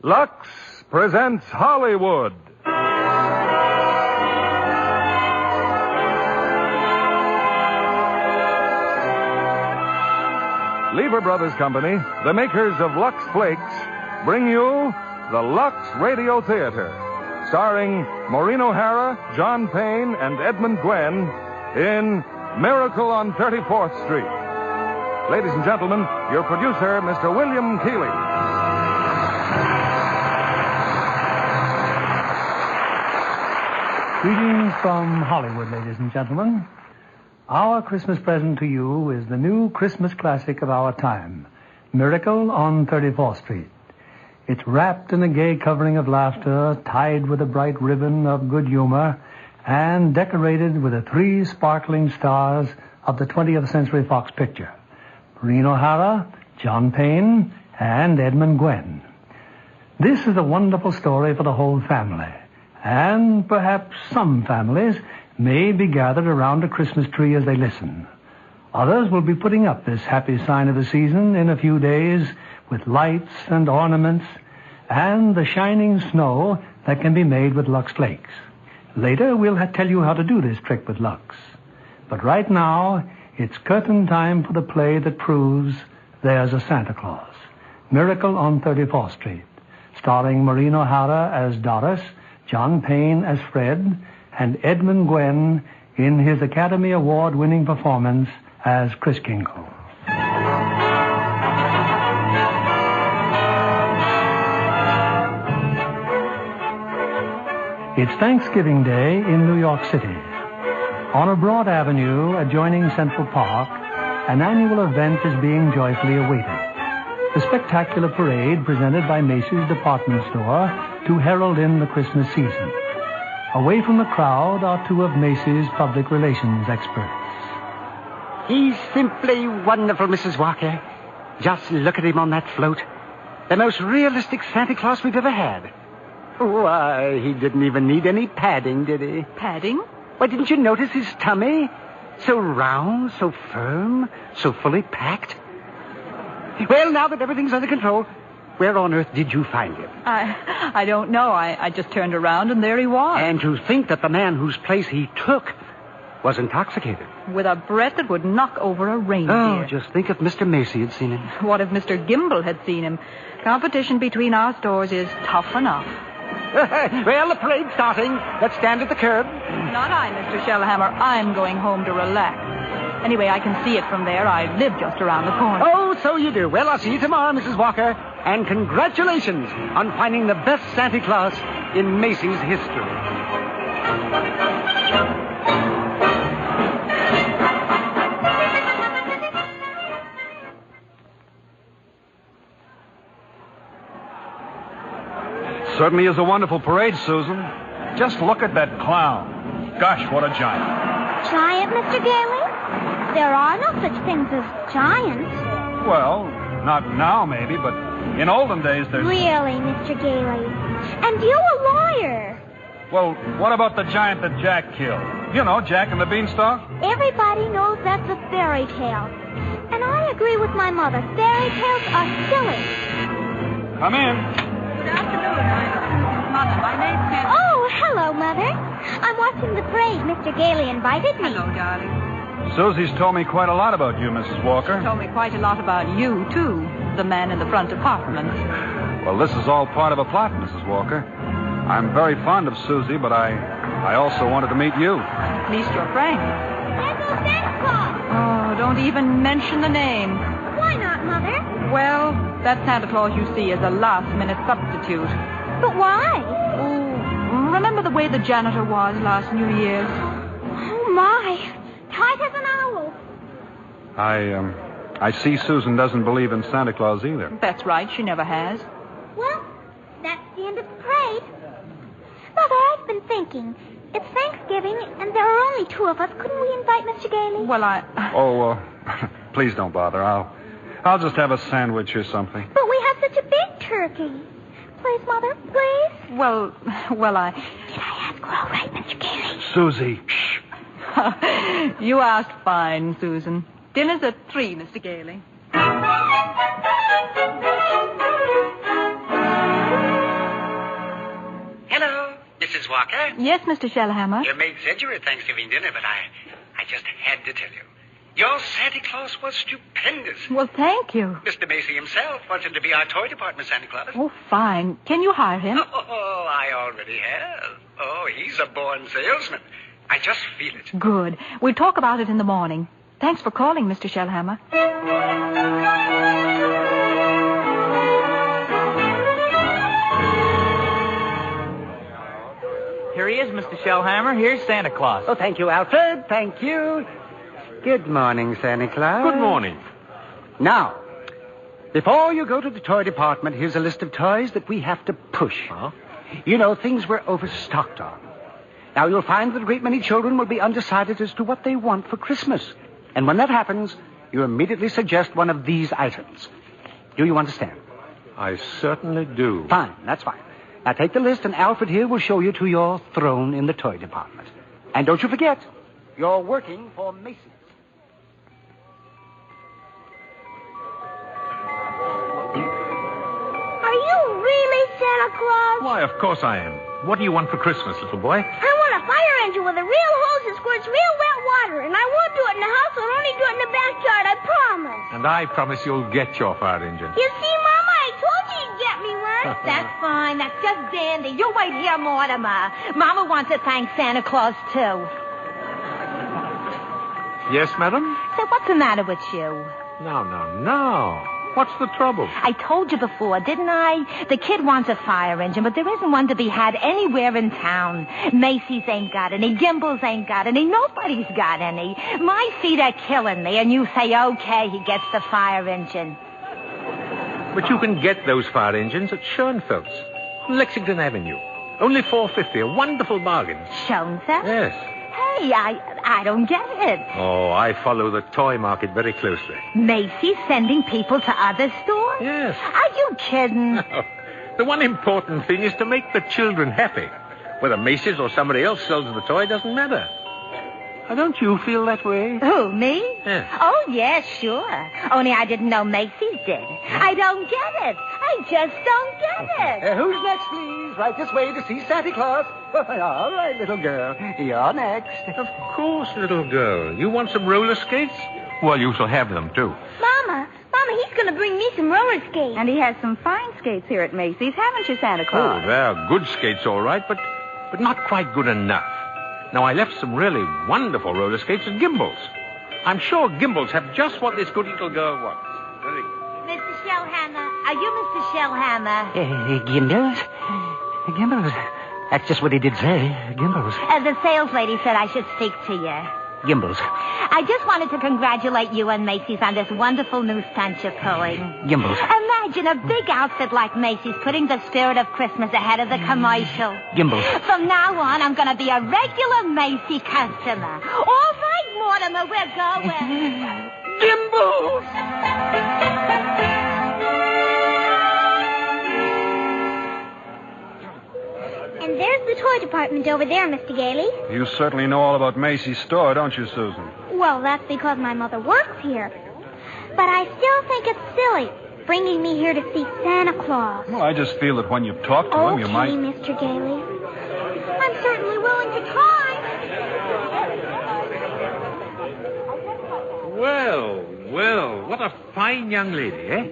Lux presents Hollywood. Lever Brothers Company, the makers of Lux Flakes, bring you the Lux Radio Theater, starring Maureen O'Hara, John Payne, and Edmund Gwenn in Miracle on 34th Street. Ladies and gentlemen, your producer, Mr. William Keighley. Greetings from Hollywood, ladies and gentlemen. Our Christmas present to you is the new Christmas classic of our time, Miracle on 34th Street. It's wrapped in a gay covering of laughter, tied with a bright ribbon of good humor, and decorated with the 3 sparkling stars of the 20th Century Fox picture, Maureen O'Hara, John Payne, and Edmund Gwenn. This is a wonderful story for the whole family, and perhaps some families may be gathered around a Christmas tree as they listen. Others will be putting up this happy sign of the season in a few days with lights and ornaments and the shining snow that can be made with Lux Flakes. Later, we'll tell you how to do this trick with Lux. But right now, it's curtain time for the play that proves there's a Santa Claus. Miracle on 34th Street, starring Maureen O'Hara as Doris, John Payne as Fred, and Edmund Gwenn in his Academy Award-winning performance as Kris Kringle. It's Thanksgiving Day in New York City. On a broad avenue adjoining Central Park, an annual event is being joyfully awaited. The spectacular parade presented by Macy's department store to herald in the Christmas season. Away from the crowd are 2 of Macy's public relations experts. He's simply wonderful, Mrs. Walker. Just look at him on that float. The most realistic Santa Claus we've ever had. Why, he didn't even need any padding, did he? Padding? Why, didn't you notice his tummy? So round, so firm, so fully packed. Well, now that everything's under control, where on earth did you find him? I don't know. I just turned around and there he was. And to think that the man whose place he took was intoxicated. With a breath that would knock over a reindeer. Oh, just think if Mr. Macy had seen him. What if Mr. Gimble had seen him? Competition between our stores is tough enough. Well, the parade's starting. Let's stand at the curb. Not I, Mr. Shellhammer. I'm going home to relax. Anyway, I can see it from there. I live just around the corner. Oh, so you do. Well, I'll see you tomorrow, Mrs. Walker. And congratulations on finding the best Santa Claus in Macy's history. Certainly is a wonderful parade, Susan. Just look at that clown. Gosh, what a giant. Giant, Mr. Gailey? There are no such things as giants. Well, not now, maybe, but in olden days there's... Really, Mr. Gailey? And you a lawyer. Well, what about the giant that Jack killed? You know, Jack and the Beanstalk? Everybody knows that's a fairy tale. And I agree with my mother. Fairy tales are silly. Come in. Good afternoon. Mother, my name's Nancy. Oh, hello, Mother. I'm watching the parade. Mr. Gailey invited me. Hello, darling. Susie's told me quite a lot about you, Mrs. Walker. She told me quite a lot about you, too. The man in the front apartment. Well, this is all part of a plot, Mrs. Walker. I'm very fond of Susie, but I also wanted to meet you. At least you're frank. There goes Santa Claus. Oh, don't even mention the name. Why not, Mother? Well, that Santa Claus you see is a last-minute substitute. But why? Oh, remember the way the janitor was last New Year's? Oh, my. Tight as an owl. I see Susan doesn't believe in Santa Claus either. That's right, she never has. Well, that's the end of the parade. Mother, I've been thinking. It's Thanksgiving, and there are only 2 of us. Couldn't we invite Mr. Gailey? Well, Oh, please don't bother. I'll just have a sandwich or something. But we have such a big turkey. Please, Mother, please. Well, I... Did I ask all right, Mr. Gailey? Susie, shh. You asked fine, Susan. Dinner's at 3, Mr. Gailey. Walker? Yes, Mr. Shellhammer. Your maid said you were at Thanksgiving dinner, but I just had to tell you. Your Santa Claus was stupendous. Well, thank you. Mr. Macy himself wants him to be our toy department Santa Claus. Oh, fine. Can you hire him? Oh, I already have. Oh, he's a born salesman. I just feel it. Good. We'll talk about it in the morning. Thanks for calling, Mr. Shellhammer. Here he is, Mr. Shellhammer. Here's Santa Claus. Oh, thank you, Alfred. Thank you. Good morning, Santa Claus. Good morning. Now, before you go to the toy department, here's a list of toys that we have to push. Huh? You know, things we're overstocked on. Now, you'll find that a great many children will be undecided as to what they want for Christmas. And when that happens, you immediately suggest one of these items. Do you understand? I certainly do. Fine, that's fine. Now, take the list, and Alfred here will show you to your throne in the toy department. And don't you forget, you're working for Macy's. Are you really Santa Claus? Why, of course I am. What do you want for Christmas, little boy? I want a fire engine with a real hose that squirts real wet water, and I won't do it in the house. I'll only do it in the backyard, I promise. And I promise you'll get your fire engine. You see, Mama, I told you you'd get me one. That's fine. That's just dandy. You wait here, Mortimer. Mama wants to thank Santa Claus, too. Yes, madam? So what's the matter with you? No. What's the trouble? I told you before, didn't I? The kid wants a fire engine, but there isn't one to be had anywhere in town. Macy's ain't got any. Gimbel's ain't got any. Nobody's got any. My feet are killing me, and you say, okay, he gets the fire engine. But you can get those fire engines at Schoenfeld's on Lexington Avenue. Only $4.50, a wonderful bargain. Schoenfeld? Yes. Hey, I don't get it. Oh, I follow the toy market very closely. Macy's sending people to other stores? Yes. Are you kidding? The one important thing is to make the children happy. Whether Macy's or somebody else sells the toy doesn't matter. Now, don't you feel that way? Who, me? Yes. Oh, yes, sure. Only I didn't know Macy's did. I don't get it. I just don't get it. Who's next, please? Right this way to see Santa Claus. All right, little girl. You're next. Of course, little girl. You want some roller skates? Well, you shall have them, too. Mama, he's going to bring me some roller skates. And he has some fine skates here at Macy's, haven't you, Santa Claus? Oh, they're good skates, all right, but not quite good enough. Now, I left some really wonderful roller skates at Gimbel's. I'm sure Gimbel's have just what this good little girl wants. Very good. Mr. Shellhammer, are you Mr. Shellhammer? Gimbels? Gimbels? That's just what he did say. Gimbels. The sales lady said I should speak to you. Gimbels. I just wanted to congratulate you and Macy's on this wonderful new stunt you're pulling. Gimbels. Imagine a big outfit like Macy's putting the spirit of Christmas ahead of the commercial. Gimbels. From now on, I'm going to be a regular Macy customer. All right, Mortimer, we're going. Gimbels! And there's the toy department over there, Mr. Gailey. You certainly know all about Macy's store, don't you, Susan? Well, that's because my mother works here. But I still think it's silly bringing me here to see Santa Claus. Well, I just feel that when you talk to him, you might... Okay, Mr. Gailey. I'm certainly willing to try. Well, what a fine young lady, eh?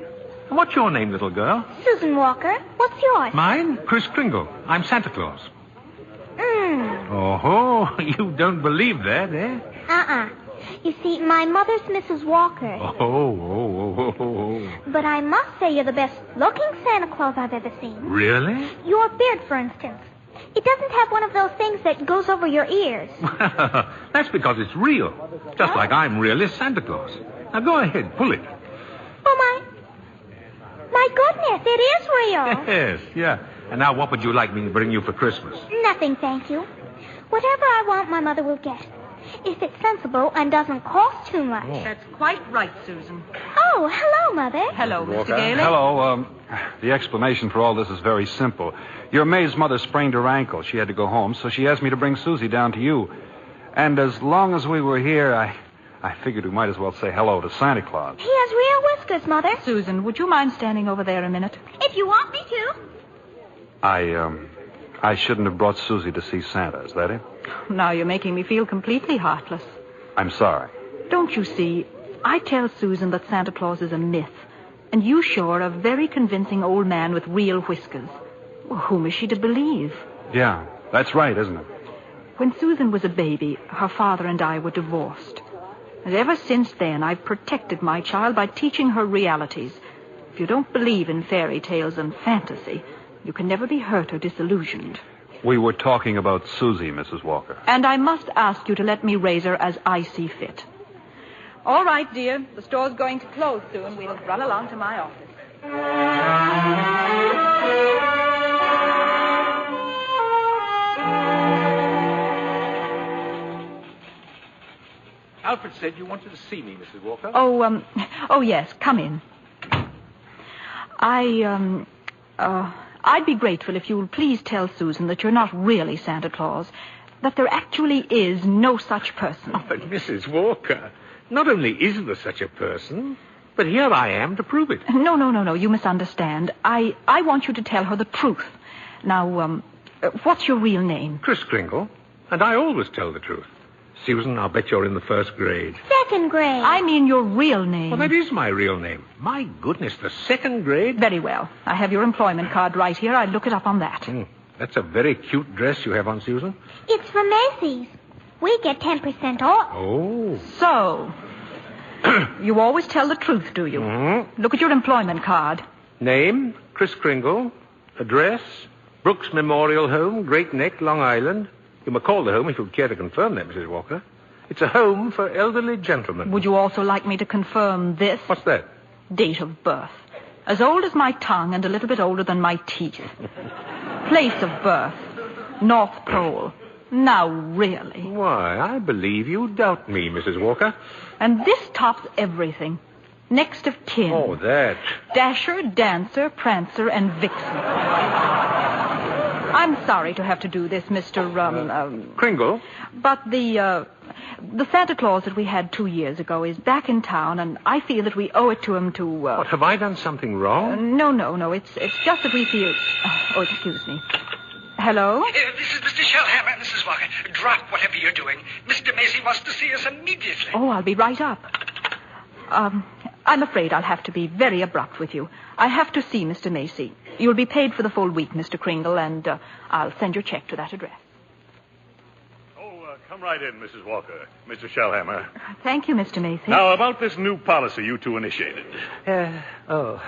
And what's your name, little girl? Susan Walker. What's yours? Mine? Chris Kringle. I'm Santa Claus. Mm. Oh, you don't believe that, eh? You see, my mother's Mrs. Walker. Oh. But I must say you're the best-looking Santa Claus I've ever seen. Really? Your beard, for instance. It doesn't have one of those things that goes over your ears. That's because it's real. Just like I'm really Santa Claus. Now go ahead, pull it. Oh, my goodness, it is real. Yes, yeah. And now what would you like me to bring you for Christmas? Nothing, thank you. Whatever I want, my mother will get. If it's sensible and doesn't cost too much. Oh. That's quite right, Susan. Oh, hello, Mother. Hello, Mr. Gailey. Hello. The explanation for all this is very simple. Your maid's mother sprained her ankle. She had to go home, so she asked me to bring Susie down to you. And as long as we were here, I figured we might as well say hello to Santa Claus. He has real whiskers, Mother. Susan, would you mind standing over there a minute? If you want me to. I shouldn't have brought Susie to see Santa, is that it? Now you're making me feel completely heartless. I'm sorry. Don't you see? I tell Susan that Santa Claus is a myth. And you show her a very convincing old man with real whiskers. Well, whom is she to believe? Yeah, that's right, isn't it? When Susan was a baby, her father and I were divorced. And ever since then, I've protected my child by teaching her realities. If you don't believe in fairy tales and fantasy, you can never be hurt or disillusioned. We were talking about Susie, Mrs. Walker. And I must ask you to let me raise her as I see fit. All right, dear. The store's going to close soon. We'll run along to my office. Alfred said you wanted to see me, Mrs. Walker. Oh, yes. Come in. I'd be grateful if you'll please tell Susan that you're not really Santa Claus, that there actually is no such person. Oh, but Mrs. Walker, not only is there such a person, but here I am to prove it. No. You misunderstand. I want you to tell her the truth. Now, what's your real name? Kris Kringle, and I always tell the truth. Susan, I'll bet you're in the first grade. Second grade. I mean your real name. Well, that is my real name. My goodness, the second grade? Very well. I have your employment card right here. I'd look it up on that. That's a very cute dress you have on, Susan. It's from Macy's. We get 10% off. Oh. So, you always tell the truth, do you? Mm-hmm. Look at your employment card. Name, Kris Kringle. Address, Brooks Memorial Home, Great Neck, Long Island. You may call the home if you'd care to confirm that, Mrs. Walker. It's a home for elderly gentlemen. Would you also like me to confirm this? What's that? Date of birth. As old as my tongue and a little bit older than my teeth. Place of birth. North Pole. Now, really. Why, I believe you doubt me, Mrs. Walker. And this tops everything. Next of kin. Oh, that. Dasher, Dancer, Prancer, and Vixen. I'm sorry to have to do this, Mr. Kringle? But the Santa Claus that we had 2 years ago is back in town, and I feel that we owe it to him to... What, have I done something wrong? No. It's just that we feel... Oh, excuse me. Hello? This is Mr. Shellhammer, Mrs. Walker. Drop whatever you're doing. Mr. Macy wants to see us immediately. Oh, I'll be right up. I'm afraid I'll have to be very abrupt with you. I have to see Mr. Macy. You'll be paid for the full week, Mr. Kringle, and I'll send your check to that address. Come right in, Mrs. Walker. Mr. Shellhammer. Thank you, Mr. Macy. Now, about this new policy you two initiated.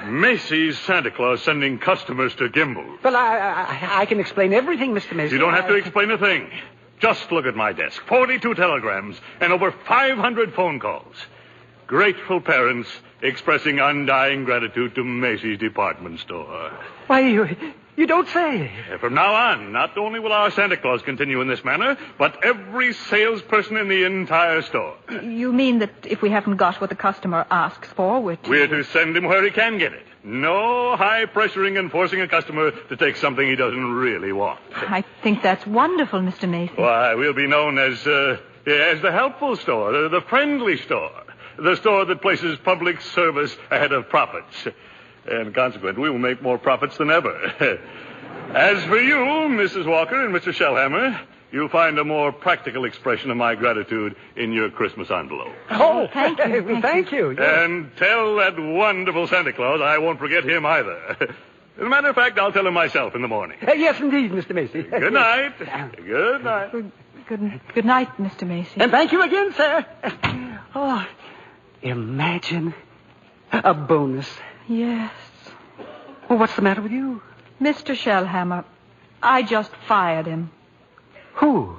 Macy's Santa Claus sending customers to Gimbel's. Well, I can explain everything, Mr. Macy. You don't have to explain a thing. Just look at my desk. 42 telegrams and over 500 phone calls. Grateful parents expressing undying gratitude to Macy's department store. Why, you don't say. From now on, not only will our Santa Claus continue in this manner, but every salesperson in the entire store. You mean that if we haven't got what the customer asks for, we're to send him where he can get it. No high-pressuring and forcing a customer to take something he doesn't really want. I think that's wonderful, Mr. Macy. Why, we'll be known as the helpful store, the friendly store. The store that places public service ahead of profits. And consequently, we will make more profits than ever. As for you, Mrs. Walker and Mr. Shellhammer, you'll find a more practical expression of my gratitude in your Christmas envelope. Oh, thank you. Thank you. Yes. And tell that wonderful Santa Claus I won't forget him either. As a matter of fact, I'll tell him myself in the morning. Yes, indeed, Mr. Macy. Good night. Good night. Good night, Mr. Macy. And thank you again, sir. Oh, imagine a bonus. Yes. Well, what's the matter with you? Mr. Shellhammer, I just fired him. Who?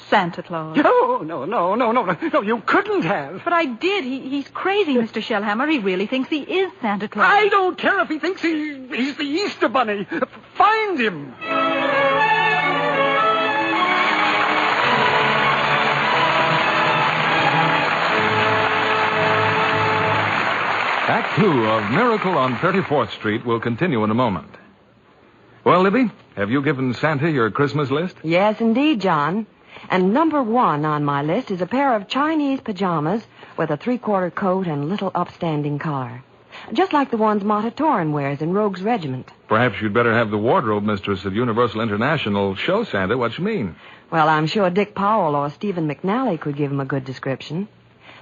Santa Claus. No, you couldn't have. But I did. He's crazy, Mr. Shellhammer. He really thinks he is Santa Claus. I don't care if he thinks he's the Easter Bunny. Find him. Act 2 of Miracle on 34th Street will continue in a moment. Well, Libby, have you given Santa your Christmas list? Yes, indeed, John. And number 1 on my list is a pair of Chinese pajamas with a 3/4 coat and little upstanding collar. Just like the ones Marta Torin wears in Rogue's Regiment. Perhaps you'd better have the wardrobe mistress at Universal International show Santa what you mean. Well, I'm sure Dick Powell or Stephen McNally could give him a good description.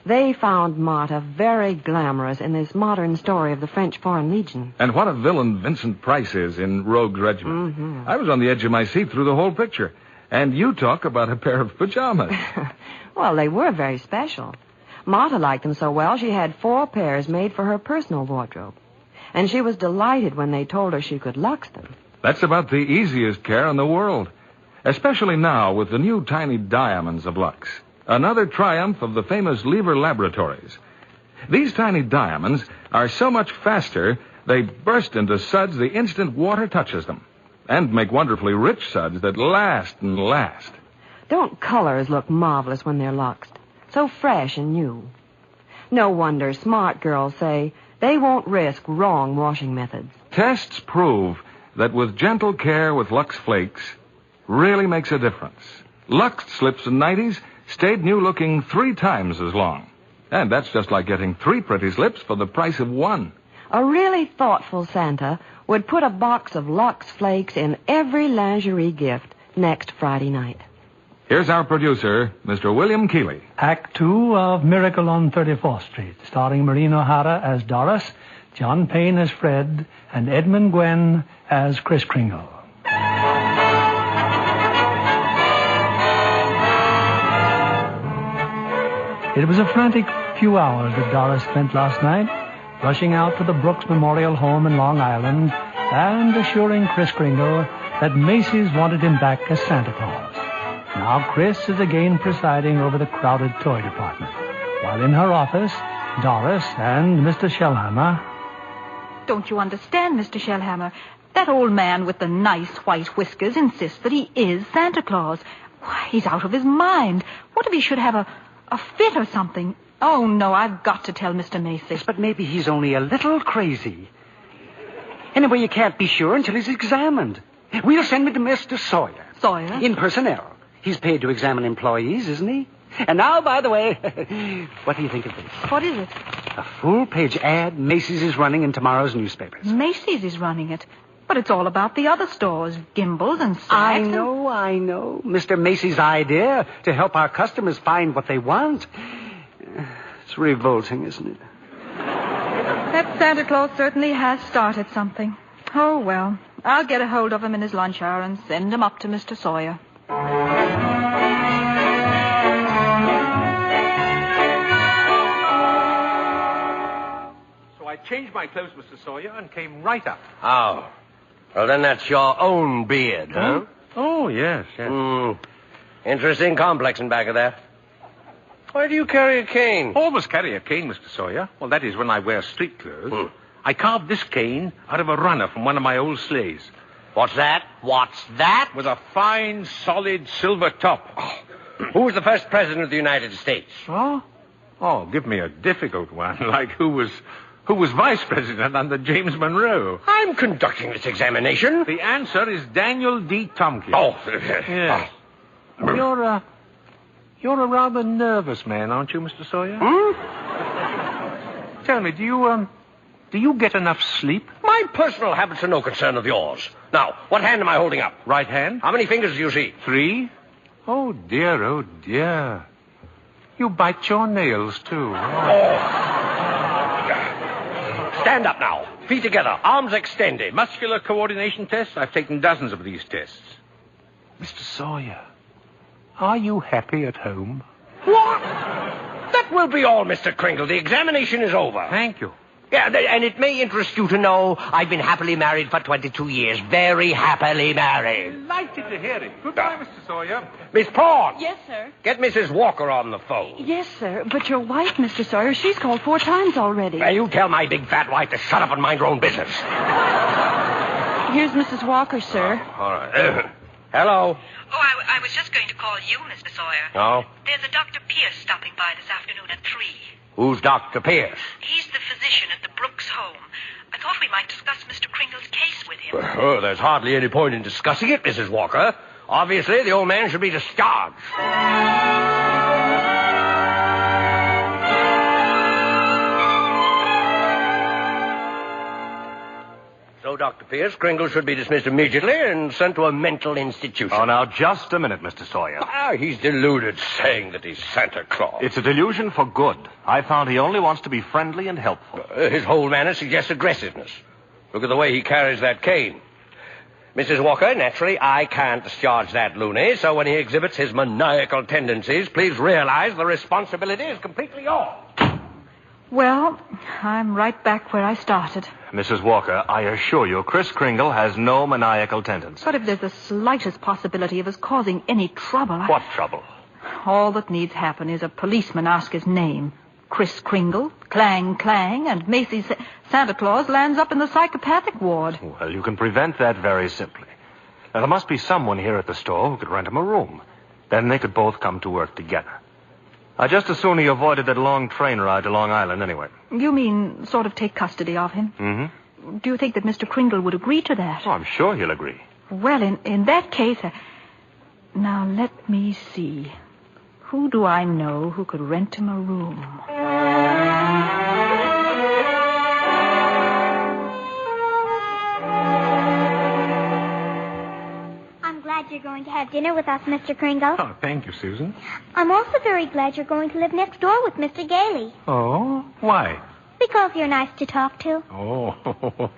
They found Marta very glamorous in this modern story of the French Foreign Legion. And what a villain Vincent Price is in Rogue's Regiment. Mm-hmm. I was on the edge of my seat through the whole picture. And you talk about a pair of pajamas. Well, they were very special. Marta liked them so well, she had 4 pairs made for her personal wardrobe. And she was delighted when they told her she could lux them. That's about the easiest care in the world. Especially now with the new tiny diamonds of Lux. Another triumph of the famous Lever Laboratories. These tiny diamonds are so much faster, they burst into suds the instant water touches them. And make wonderfully rich suds that last and last. Don't colors look marvelous when they're luxed? So fresh and new. No wonder smart girls say they won't risk wrong washing methods. Tests prove that with gentle care with Lux Flakes really makes a difference. Lux slips and nighties stayed new looking 3 times as long. And that's just like getting 3 pretty slips for the price of 1. A really thoughtful Santa would put a box of Lux Flakes in every lingerie gift next Friday night. Here's our producer, Mr. William Keeley. Act 2 of Miracle on 34th Street, starring Maureen O'Hara as Doris, John Payne as Fred, and Edmund Gwen as Kris Kringle. It was a frantic few hours that Doris spent last night, rushing out to the Brooks Memorial Home in Long Island and assuring Kris Kringle that Macy's wanted him back as Santa Claus. Now Kris is again presiding over the crowded toy department, while in her office, Doris and Mr. Shellhammer... Don't you understand, Mr. Shellhammer? That old man with the nice white whiskers insists that he is Santa Claus. Why, he's out of his mind. What if he should have a fit or something? Oh, no, I've got to tell Mr. Macy. Yes, but maybe he's only a little crazy. Anyway, you can't be sure until he's examined. We'll send him to Mr. Sawyer. Sawyer? In personnel. He's paid to examine employees, isn't he? And now, by the way, what do you think of this? What is it? A full-page ad Macy's is running in tomorrow's newspapers. Macy's is running it. But it's all about the other stores, Gimbel's and Saks. I know. Mr. Macy's idea to help our customers find what they want. It's revolting, isn't it? That Santa Claus certainly has started something. Oh, well, I'll get a hold of him in his lunch hour and send him up to Mr. Sawyer. So I changed my clothes, Mr. Sawyer, and came right up. Oh. Well, then that's your own beard, huh? Oh, yes. Interesting complex in back of that. Why do you carry a cane? Always carry a cane, Mr. Sawyer. Well, that is when I wear street clothes. I carved this cane out of a runner from one of my old sleighs. What's that? What's that? With a fine, solid silver top. Oh. Who was the first president of the United States? Oh? Oh, give me a difficult one. Like who was vice president under James Monroe? I'm conducting this examination. The answer is Daniel D. Tompkins. Oh. Yes. You're a rather nervous man, aren't you, Mr. Sawyer? Tell me, do you get enough sleep? My personal habits are no concern of yours. Now, what hand am I holding up? Right hand. How many fingers do you see? 3. Oh, dear, oh, dear. You bite your nails, too. Oh. Stand up now. Feet together. Arms extended. Muscular coordination tests? I've taken dozens of these tests. Mr. Sawyer, are you happy at home? What? That will be all, Mr. Kringle. The examination is over. Thank you. Yeah, and it may interest you to know I've been happily married for 22 years. Very happily married. Delighted to hear it. Goodbye, Mr. Sawyer. Miss Prawn. Yes, sir. Get Mrs. Walker on the phone. Yes, sir. But your wife, Mr. Sawyer, she's called 4 times already. Well, you tell my big fat wife to shut up and mind her own business. Here's Mrs. Walker, sir. All right. Hello. Oh, I was just going to call you, Mr. Sawyer. Oh? There's a Dr. Pierce stopping by this afternoon at 3. Who's Dr. Pierce? He's the physician at the Brooks home. I thought we might discuss Mr. Kringle's case with him. Well, there's hardly any point in discussing it, Mrs. Walker. Obviously, the old man should be discharged. Dr. Pierce. Kringle should be dismissed immediately and sent to a mental institution. Oh, now, just a minute, Mr. Sawyer. He's deluded, saying that he's Santa Claus. It's a delusion for good. I found he only wants to be friendly and helpful. His whole manner suggests aggressiveness. Look at the way he carries that cane. Mrs. Walker, naturally, I can't discharge that loony, so when he exhibits his maniacal tendencies, please realize the responsibility is completely yours. Well, I'm right back where I started. Mrs. Walker, I assure you, Kris Kringle has no maniacal tendencies. But if there's the slightest possibility of us causing any trouble... What trouble? All that needs happen is a policeman ask his name. Kris Kringle, clang, clang, and Macy's Santa Claus lands up in the psychopathic ward. Well, you can prevent that very simply. Now, there must be someone here at the store who could rent him a room. Then they could both come to work together. I'd just as soon he avoided that long train ride to Long Island anyway. You mean sort of take custody of him? Mm-hmm. Do you think that Mr. Kringle would agree to that? Oh, I'm sure he'll agree. Well, in that case... Now, let me see. Who do I know who could rent him a room? I'm glad you're going to have dinner with us, Mr. Kringle. Oh, thank you, Susan. I'm also very glad you're going to live next door with Mr. Gailey. Oh? Why? Because you're nice to talk to. Oh.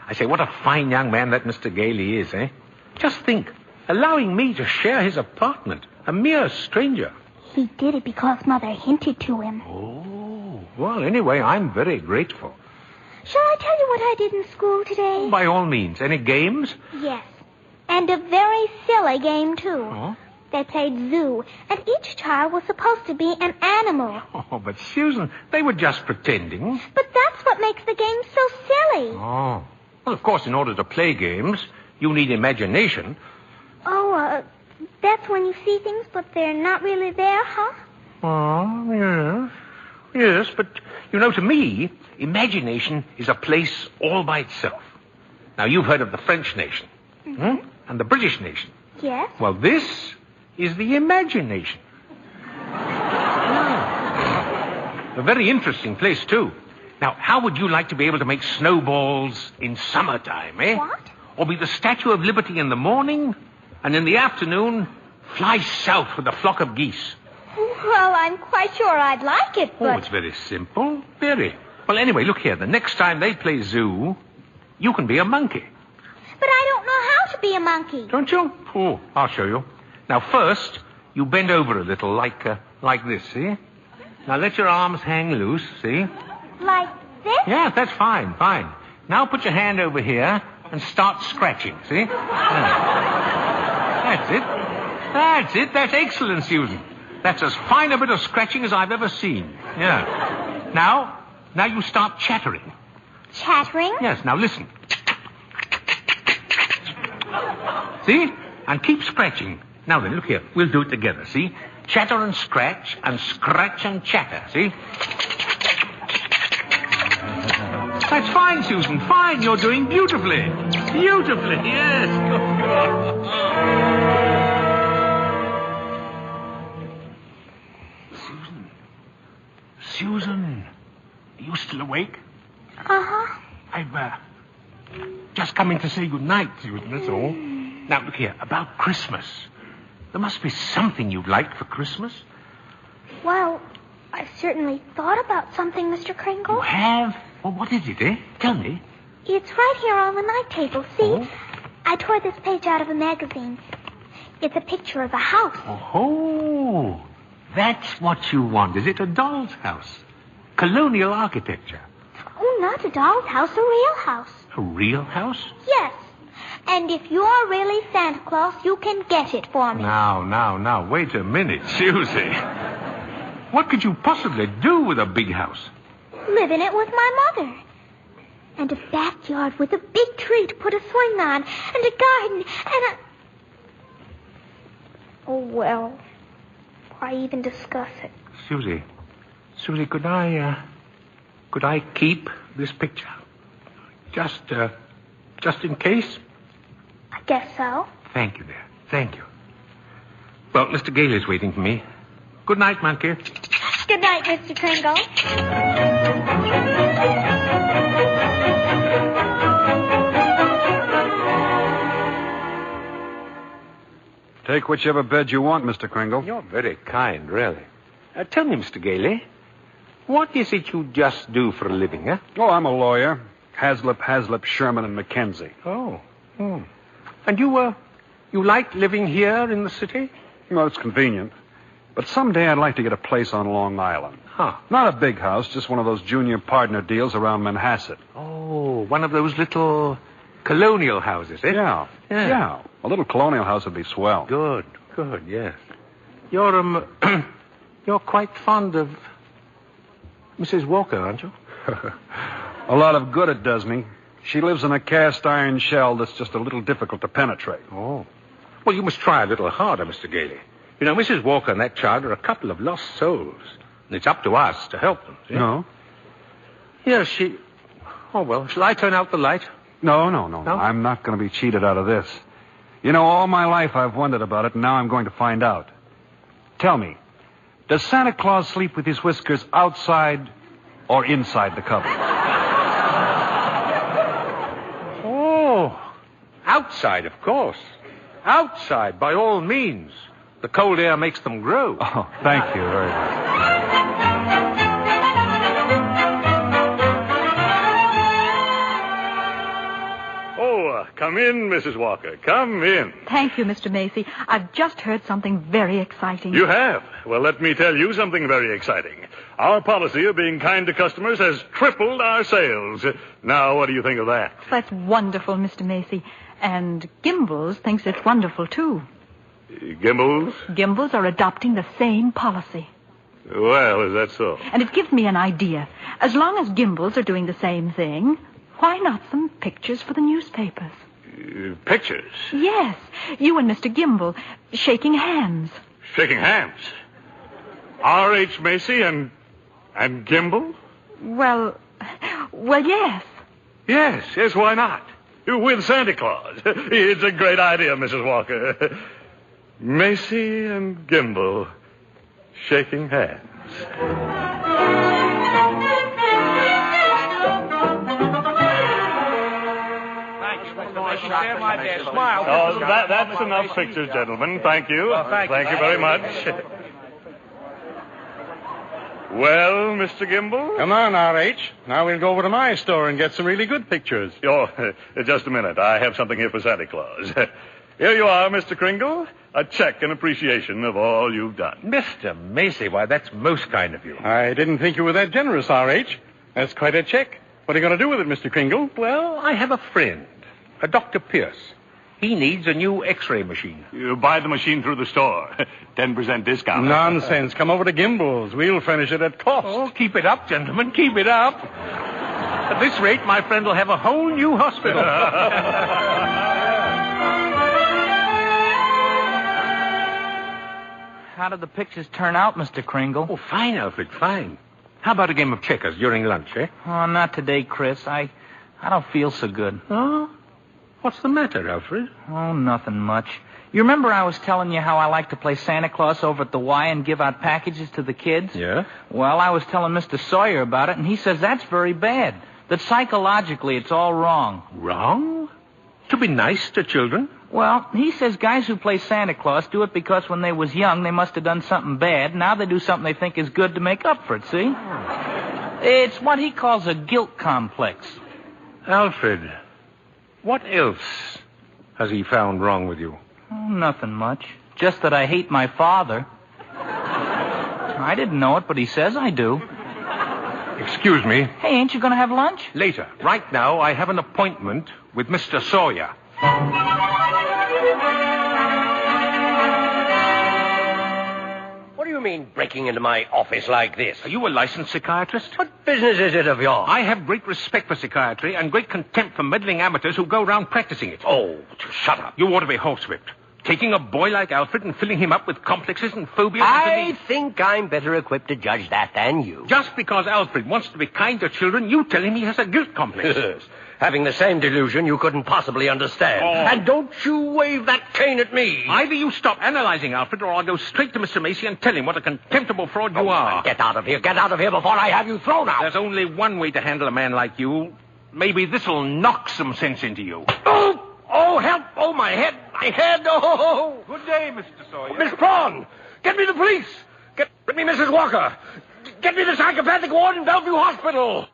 I say, what a fine young man that Mr. Gailey is, eh? Just think, allowing me to share his apartment. A mere stranger. He did it because Mother hinted to him. Oh, well, anyway, I'm very grateful. Shall I tell you what I did in school today? By all means. Any games? Yes. And a very silly game, too. Oh? They played zoo, and each child was supposed to be an animal. Oh, but Susan, they were just pretending. But that's what makes the game so silly. Oh. Well, of course, in order to play games, you need imagination. Oh, that's when you see things, but they're not really there, huh? Oh, yes. Yes, but, you know, to me, imagination is a place all by itself. Now, you've heard of the French nation. Mm-hmm. And the British nation. Yes. Well, this is the imagination. A very interesting place, too. Now, how would you like to be able to make snowballs in summertime, eh? What? Or be the Statue of Liberty in the morning, and in the afternoon, fly south with a flock of geese? Well, I'm quite sure I'd like it, but... Oh, it's very simple. Very. Well, anyway, look here. The next time they play zoo, you can be a monkey. But I don't know how to be a monkey. Don't you? Oh, I'll show you. Now, first, you bend over a little, like this, see? Now, let your arms hang loose, see? Like this? Yes, that's fine, fine. Now, put your hand over here and start scratching, see? That's it. That's it. That's excellent, Susan. That's as fine a bit of scratching as I've ever seen. Yeah. Now you start chattering. Chattering? Yes, now listen. See? And keep scratching. Now then, look here. We'll do it together, see? Chatter and scratch and chatter, see? That's fine, Susan. Fine. You're doing beautifully. Beautifully, yes. Susan, are you still awake? Uh-huh. I've just come in to say good night, Susan, that's all. Now, look here, about Christmas. There must be something you'd like for Christmas. Well, I've certainly thought about something, Mr. Kringle. You have? Well, what is it, eh? Tell me. It's right here on the night table, see? Oh? I tore this page out of a magazine. It's a picture of a house. Oh, that's what you want, is it? A doll's house. Colonial architecture. Oh, not a doll's house, a real house. A real house? Yes. And if you're really Santa Claus, you can get it for me. Now, wait a minute, Susie. What could you possibly do with a big house? Live in it with my mother. And a backyard with a big tree to put a swing on, and a garden, and a... Oh, well, why even discuss it? Susie, could I keep this picture? Just in case? I guess so. Thank you, dear. Thank you. Well, Mr. Gailey's waiting for me. Good night, monkey. Good night, Mr. Kringle. Take whichever bed you want, Mr. Kringle. You're very kind, really. Tell me, Mr. Gailey, what is it you just do for a living, huh? Oh, I'm a lawyer. Haslip, Sherman, and Mackenzie. Oh. And you like living here in the city? Well, it's convenient. But someday I'd like to get a place on Long Island. Huh. Not a big house, just one of those junior partner deals around Manhasset. Oh, one of those little colonial houses, eh? Yeah. A little colonial house would be swell. Good, yes. You're, you're quite fond of Mrs. Walker, aren't you? A lot of good it does me. She lives in a cast iron shell that's just a little difficult to penetrate. Oh. Well, you must try a little harder, Mr. Gailey. You know, Mrs. Walker and that child are a couple of lost souls. And it's up to us to help them. See? No? Yes, she... Oh, well, shall I turn out the light? No. I'm not going to be cheated out of this. You know, all my life I've wondered about it, and now I'm going to find out. Tell me, does Santa Claus sleep with his whiskers outside or inside the cupboard? Oh, outside, of course. Outside, by all means. The cold air makes them grow. Oh, thank you very much. Come in, Mrs. Walker. Come in. Thank you, Mr. Macy. I've just heard something very exciting. You have? Well, let me tell you something very exciting. Our policy of being kind to customers has tripled our sales. Now, what do you think of that? That's wonderful, Mr. Macy. And Gimbels thinks it's wonderful, too. Gimbels? Gimbels are adopting the same policy. Well, is that so? And it gives me an idea. As long as Gimbels are doing the same thing, why not some pictures for the newspapers? Pictures? Yes. You and Mr. Gimble shaking hands. Shaking hands? R.H. Macy and Gimble? Well, yes. Yes, why not? With Santa Claus. It's a great idea, Mrs. Walker. Macy and Gimble shaking hands. Oh, that's enough pictures, gentlemen. Thank you. Thank you very much. Well, Mr. Gimble? Come on, R.H. Now we'll go over to my store and get some really good pictures. Oh, just a minute. I have something here for Santa Claus. Here you are, Mr. Kringle. A check in appreciation of all you've done. Mr. Macy, why, that's most kind of you. I didn't think you were that generous, R.H. That's quite a check. What are you going to do with it, Mr. Kringle? Well, I have a friend, a Dr. Pierce. He needs a new X-ray machine. You buy the machine through the store. 10% discount. Nonsense. Come over to Gimbel's. We'll furnish it at cost. Oh, keep it up, gentlemen. Keep it up. At this rate, my friend will have a whole new hospital. How did the pictures turn out, Mr. Kringle? Oh, fine, Alfred, fine. How about a game of checkers during lunch, eh? Oh, not today, Chris. I don't feel so good. Oh? What's the matter, Alfred? Oh, nothing much. You remember I was telling you how I like to play Santa Claus over at the Y and give out packages to the kids? Yeah? Well, I was telling Mr. Sawyer about it, and he says that's very bad. That psychologically it's all wrong. Wrong? To be nice to children? Well, he says guys who play Santa Claus do it because when they was young they must have done something bad. Now they do something they think is good to make up for it, see? Oh. It's what he calls a guilt complex. Alfred, what else has he found wrong with you? Oh, nothing much. Just that I hate my father. I didn't know it, but he says I do. Excuse me. Hey, ain't you going to have lunch? Later. Right now, I have an appointment with Mr. Sawyer. What do you mean breaking into my office like this? Are you a licensed psychiatrist? What business is it of yours? I have great respect for psychiatry and great contempt for meddling amateurs who go around practicing it. Oh, shut up. You ought to be horsewhipped. Taking a boy like Alfred and filling him up with complexes and phobias. I think I'm better equipped to judge that than you. Just because Alfred wants to be kind to children, you tell him he has a guilt complex. Yes. Having the same delusion you couldn't possibly understand. Oh. And don't you wave that cane at me. Either you stop analyzing Alfred, or I'll go straight to Mr. Macy and tell him what a contemptible fraud you are. Get out of here. Get out of here before I have you thrown out. There's only one way to handle a man like you. Maybe this'll knock some sense into you. Oh, help. Oh, my head. my head. Oh! Good day, Mr. Sawyer. Miss Prawn, get me the police. Get me Mrs. Walker. Get me the psychopathic ward in Bellevue Hospital.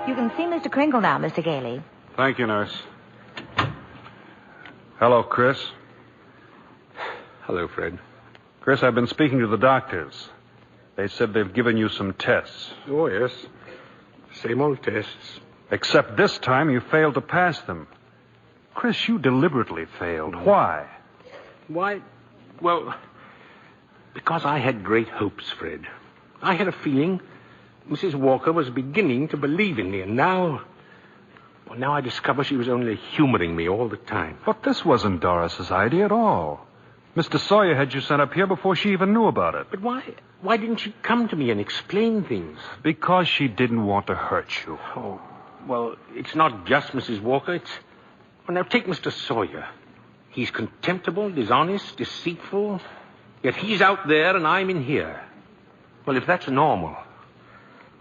You can see Mr. Kringle now, Mr. Gailey. Thank you, nurse. Hello, Chris. Hello, Fred. Chris, I've been speaking to the doctors. They said they've given you some tests. Oh, yes. Same old tests. Except this time you failed to pass them. Chris, you deliberately failed. Why? Why? Well, because I had great hopes, Fred. I had a feeling Mrs. Walker was beginning to believe in me, and now I discover she was only humoring me all the time. But this wasn't Doris's idea at all. Mr. Sawyer had you sent up here before she even knew about it. But why didn't she come to me and explain things? Because she didn't want to hurt you. Oh, well, it's not just Mrs. Walker. Well, now, take Mr. Sawyer. He's contemptible, dishonest, deceitful, yet he's out there and I'm in here. Well, if that's normal,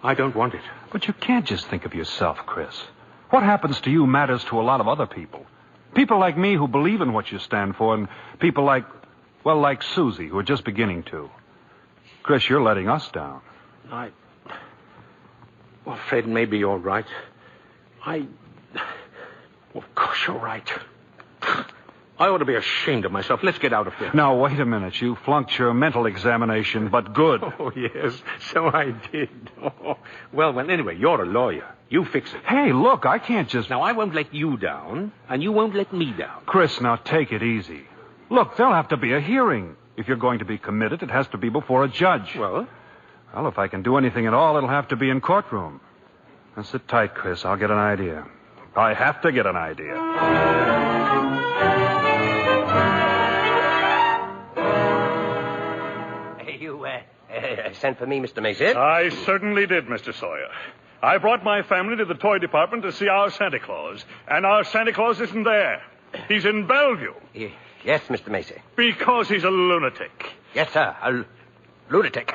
I don't want it. But you can't just think of yourself, Chris. What happens to you matters to a lot of other people. People like me who believe in what you stand for, and people like Susie, who are just beginning to. Chris, you're letting us down. Well, Fred, maybe you're right. Of course you're right. I ought to be ashamed of myself. Let's get out of here. Now, wait a minute. You flunked your mental examination, but good. Oh, yes, so I did. Oh. Well, anyway, you're a lawyer. You fix it. Hey, look, I can't just... Now, I won't let you down, and you won't let me down. Chris, now take it easy. Look, there'll have to be a hearing. If you're going to be committed, it has to be before a judge. Well, if I can do anything at all, it'll have to be in courtroom. Now, sit tight, Chris. I'll get an idea. I have to get an idea. Sent for me, Mr. Macy? I certainly did, Mr. Sawyer. I brought my family to the toy department to see our Santa Claus, and our Santa Claus isn't there. He's in Bellevue. Yes, Mr. Macy. Because he's a lunatic. Yes, sir, a lunatic.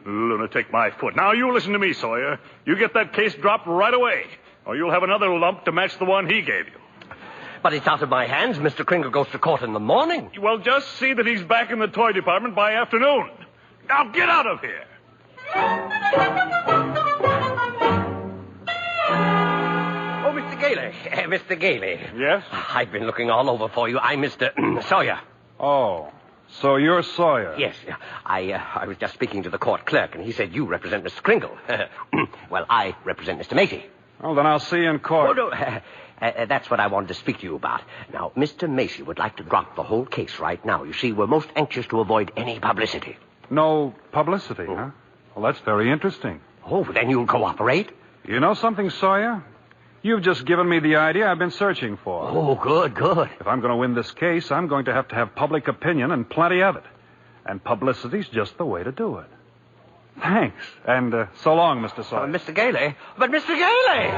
Lunatic, my foot. Now, you listen to me, Sawyer. You get that case dropped right away, or you'll have another lump to match the one he gave you. But it's out of my hands. Mr. Kringle goes to court in the morning. Well, just see that he's back in the toy department by afternoon. Now get out of here. Oh, Mr. Gailey. Mr. Gailey. Yes? I've been looking all over for you. I'm Mr. Sawyer. Oh, so you're Sawyer. Yes. I was just speaking to the court clerk, and he said you represent Mr. Kringle. Well, I represent Mr. Macy. Well, then I'll see you in court. Oh, no. That's what I wanted to speak to you about. Now, Mr. Macy would like to drop the whole case right now. You see, we're most anxious to avoid any publicity. No publicity, huh? Well, that's very interesting. Oh, then you'll cooperate? You know something, Sawyer? You've just given me the idea I've been searching for. Oh, good. If I'm going to win this case, I'm going to have public opinion and plenty of it. And publicity's just the way to do it. Thanks. And so long, Mr. Sawyer. Mr. Gailey? But Mr. Gailey!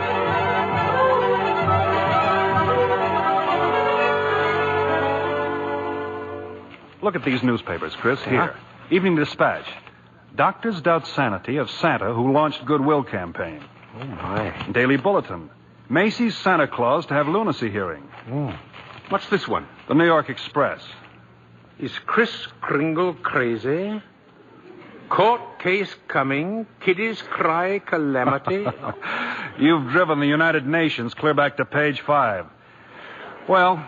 Look at these newspapers, Chris. Here. Evening Dispatch. Doctors doubt sanity of Santa who launched Goodwill campaign. Oh, my. Daily Bulletin. Macy's Santa Claus to have lunacy hearing. Oh. What's this one? The New York Express. Is Chris Kringle crazy? Court case coming. Kiddies cry calamity. You've driven the United Nations clear back to page 5. Well,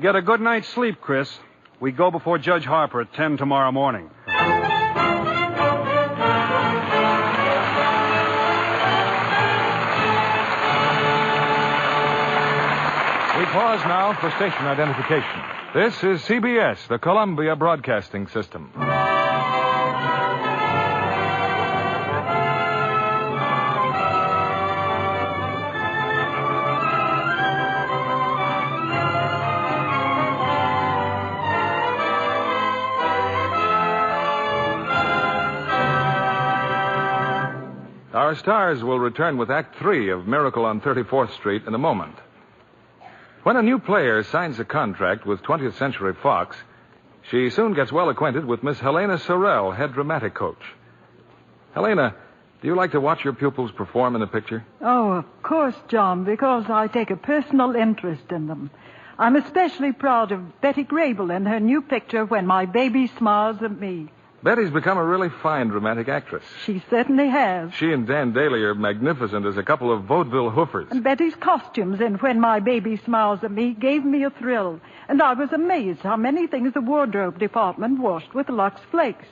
get a good night's sleep, Chris. We go before Judge Harper at 10 tomorrow morning. We pause now for station identification. This is CBS, the Columbia Broadcasting System. Our stars will return with Act 3 of Miracle on 34th Street in a moment. When a new player signs a contract with 20th Century Fox, she soon gets well acquainted with Miss Helena Sorrell, head dramatic coach. Helena, Do you like to watch your pupils perform in the picture? Oh, of course, John, because I take a personal interest in them. I'm especially proud of Betty Grable in her new picture, When My Baby Smiles at Me. Betty's become a really fine dramatic actress. She certainly has. She and Dan Daly are magnificent as a couple of vaudeville hoofers. And Betty's costumes in When My Baby Smiles at Me gave me a thrill. And I was amazed how many things the wardrobe department washed with Lux Flakes.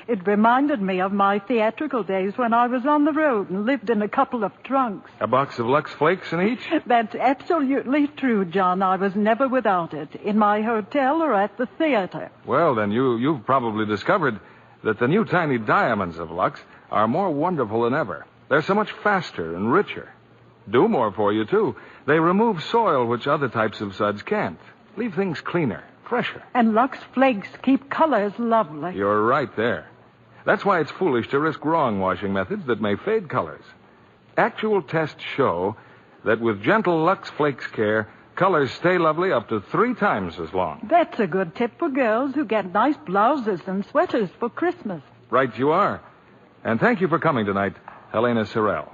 It reminded me of my theatrical days when I was on the road and lived in a couple of trunks. A box of Lux Flakes in each? That's absolutely true, John. I was never without it, in my hotel or at the theater. Well, then you've probably discovered that the new tiny diamonds of Lux are more wonderful than ever. They're so much faster and richer. Do more for you, too. They remove soil which other types of suds can't. Leave things cleaner, fresher. And Lux Flakes keep colors lovely. You're right there. That's why it's foolish to risk wrong washing methods that may fade colors. Actual tests show that with gentle Lux Flakes care, colors stay lovely up to 3 times as long. That's a good tip for girls who get nice blouses and sweaters for Christmas. Right you are. And thank you for coming tonight, Helena Sorrell.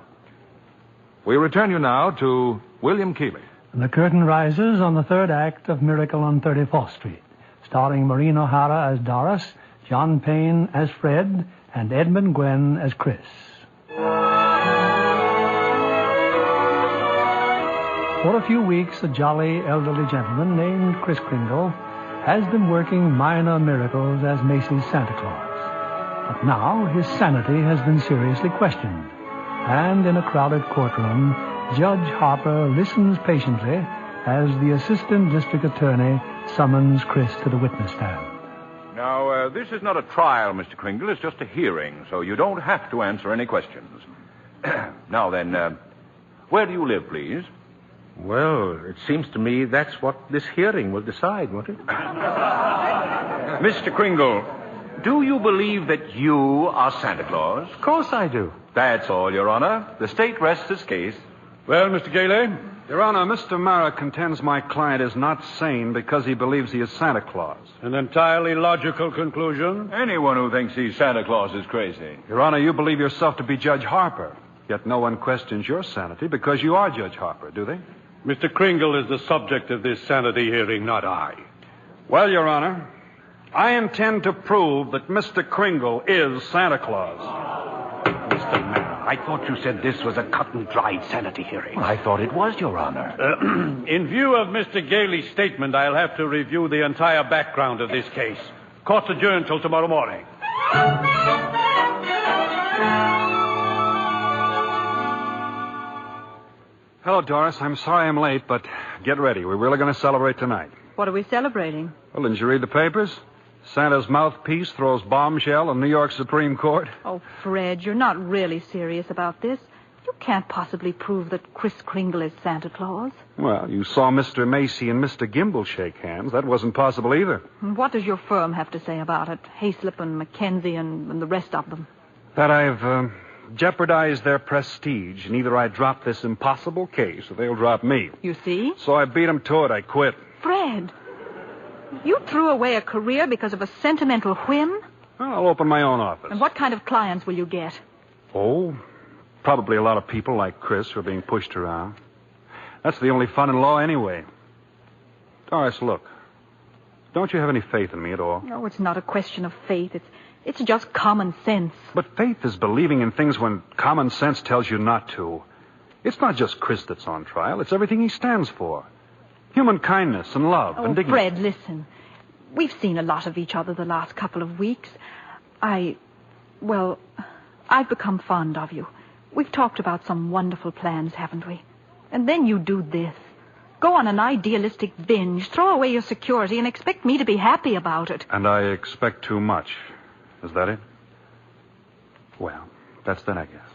We return you now to William Keighley. The curtain rises on the third act of Miracle on 34th Street, starring Maureen O'Hara as Doris, John Payne as Fred, and Edmund Gwenn as Chris. For a few weeks, a jolly elderly gentleman named Kris Kringle has been working minor miracles as Macy's Santa Claus. But now his sanity has been seriously questioned. And in a crowded courtroom, Judge Harper listens patiently as the assistant district attorney summons Chris to the witness stand. Now, this is not a trial, Mr. Kringle. It's just a hearing, so you don't have to answer any questions. Now then, where do you live, please? Well, it seems to me that's what this hearing will decide, won't it? Mr. Kringle, do you believe that you are Santa Claus? Of course I do. That's all, Your Honor. The state rests its case. Well, Mr. Gailey? Your Honor, Mr. Mara contends my client is not sane because he believes he is Santa Claus. An entirely logical conclusion. Anyone who thinks he's Santa Claus is crazy. Your Honor, you believe yourself to be Judge Harper. Yet no one questions your sanity because you are Judge Harper, do they? Mr. Kringle is the subject of this sanity hearing, not I. Well, Your Honor, I intend to prove that Mr. Kringle is Santa Claus. Mr. Mara, I thought you said this was a cut-and-dried sanity hearing. I thought it was, Your Honor. In view of Mr. Gailey's statement, I'll have to review the entire background of this case. Court's adjourned till tomorrow morning. Hello, Doris. I'm sorry I'm late, but get ready. We're really going to celebrate tonight. What are we celebrating? Well, didn't you read the papers? Santa's mouthpiece throws bombshell in New York Supreme Court. Oh, Fred, you're not really serious about this. You can't possibly prove that Kris Kringle is Santa Claus. Well, you saw Mr. Macy and Mr. Gimble shake hands. That wasn't possible either. What does your firm have to say about it? Hayslip and Mackenzie and the rest of them. That I've jeopardized their prestige, and either I drop this impossible case or they'll drop me. You see? So I beat them to it. I quit. Fred, you threw away a career because of a sentimental whim? Well, I'll open my own office. And what kind of clients will you get? Oh, probably a lot of people like Chris who are being pushed around. That's the only fun in law anyway. Doris, look. Don't you have any faith in me at all? No, it's not a question of faith. It's just common sense. But faith is believing in things when common sense tells you not to. It's not just Chris that's on trial. It's everything he stands for. Human kindness and love and dignity. Fred, listen. We've seen a lot of each other the last couple of weeks. I've become fond of you. We've talked about some wonderful plans, haven't we? And then you do this. Go on an idealistic binge, throw away your security, and expect me to be happy about it. And I expect too much. Is that it? Well, that's then, I guess.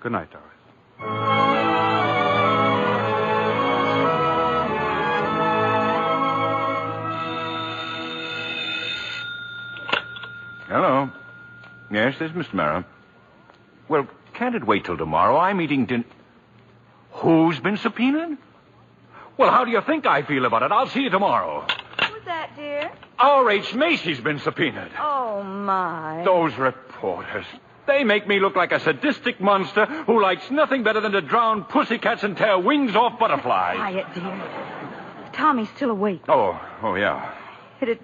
Good night, Doris. Hello. Yes, this is Mr. Mara. Well, can't it wait till tomorrow? I'm eating Who's been subpoenaed? Well, how do you think I feel about it? I'll see you tomorrow. Who's that, dear? R.H. Macy's been subpoenaed. Oh, my. Those reporters. They make me look like a sadistic monster who likes nothing better than to drown pussycats and tear wings off butterflies. Quiet, dear. Tommy's still awake. Oh, yeah. It'd